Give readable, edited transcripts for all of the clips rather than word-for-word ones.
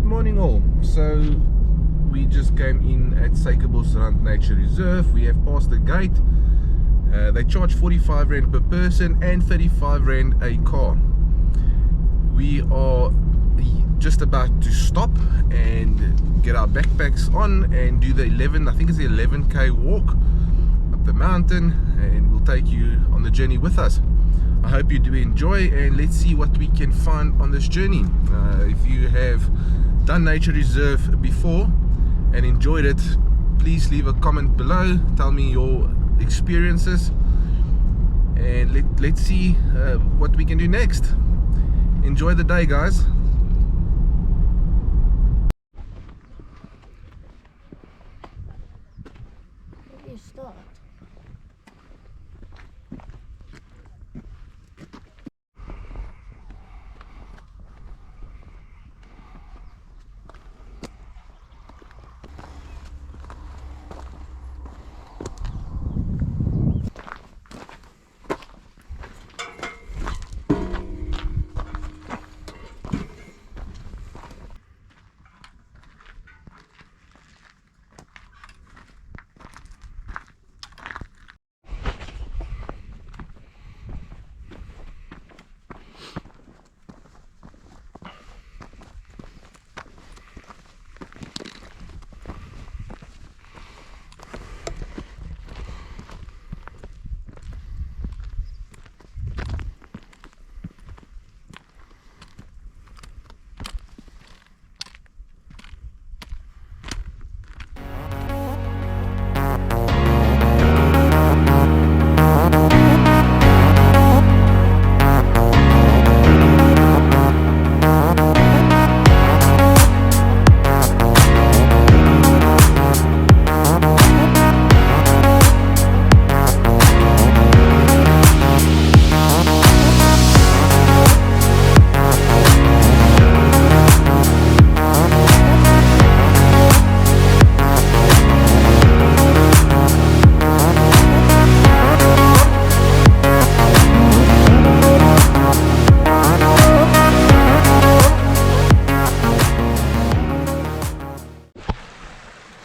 morning all. So we just came in at Suikerbosrand Nature Reserve. We have passed the gate. They charge 45 Rand per person and 35 Rand a car. We are just about to stop and get our backpacks on and do the 11K walk up the mountain, and we'll take you on the journey with us. I hope you do enjoy, and let's see what we can find on this journey. If you have done Nature Reserve before and enjoyed it, please leave a comment below. Tell me your experiences, and let's see what we can do next. Enjoy the day, guys. Where do you start?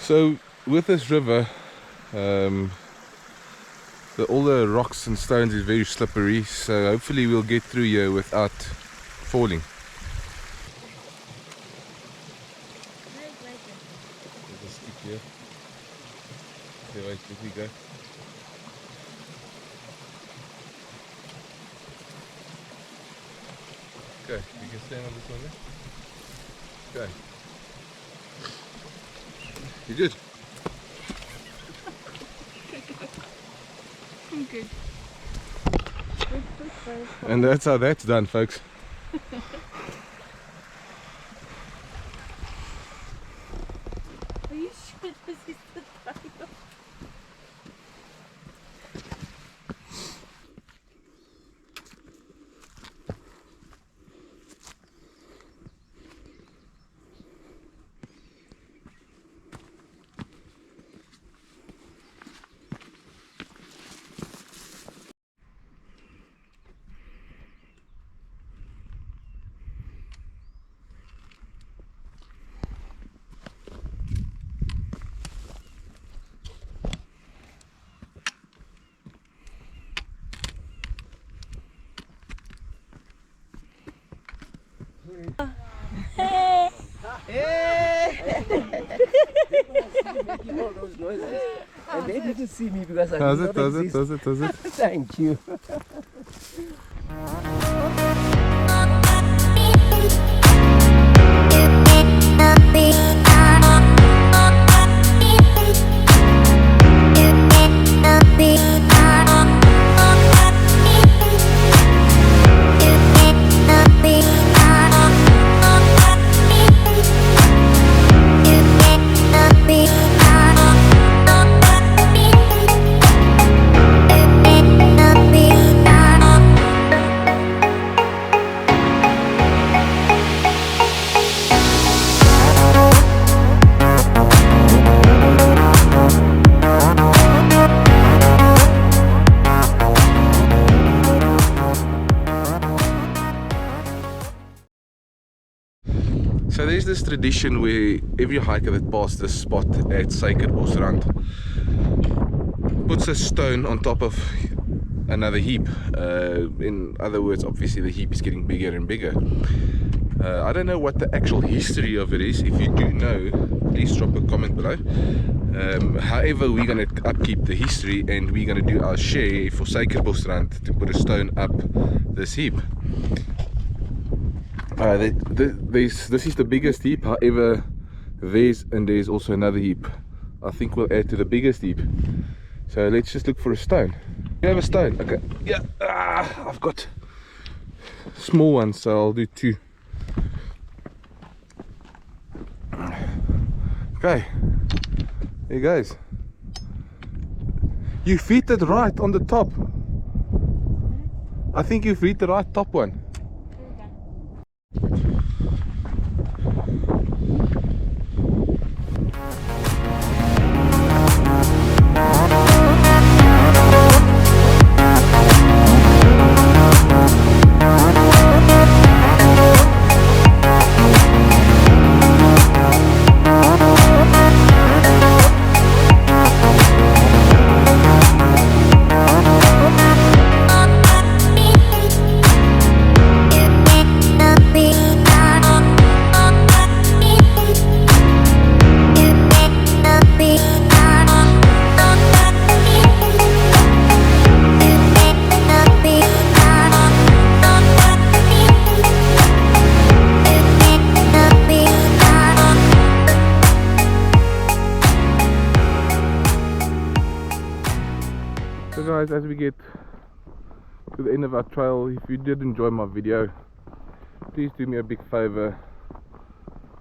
So with this river, all the rocks and stones is very slippery, so hopefully we'll get through here without falling. There's a stick here. Okay, wait, let me go. Okay, you can stand on this one there. Okay. You good? I'm good. And that's how that's done, folks. Are you sure this is the title? Hey! Making all those noises. And they didn't see me because I did not exist. Does it? Thank you. this tradition where every hiker that passed this spot at Suikerbosrand puts a stone on top of another heap. In other words, obviously the heap is getting bigger and bigger. I don't know what the actual history of it is. If you do know, please drop a comment below. However, we're going to upkeep the history, and we're going to do our share for Suikerbosrand to put a stone up this heap. This is the biggest heap. However, there's also another heap. I think we'll add to the biggest heap. So let's just look for a stone. You have a stone? Okay. Yeah. I've got small ones, so I'll do 2. Okay. There goes. You fit it right on the top. I think you fit the right top one. So guys, as we get to the end of our trail, if you did enjoy my video, please do me a big favor,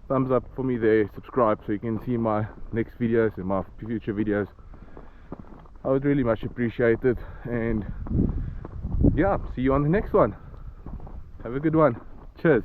thumbs up for me there, subscribe so you can see my next videos and my future videos. I would really much appreciate it, and yeah, see you on the next one. Have a good one. Cheers.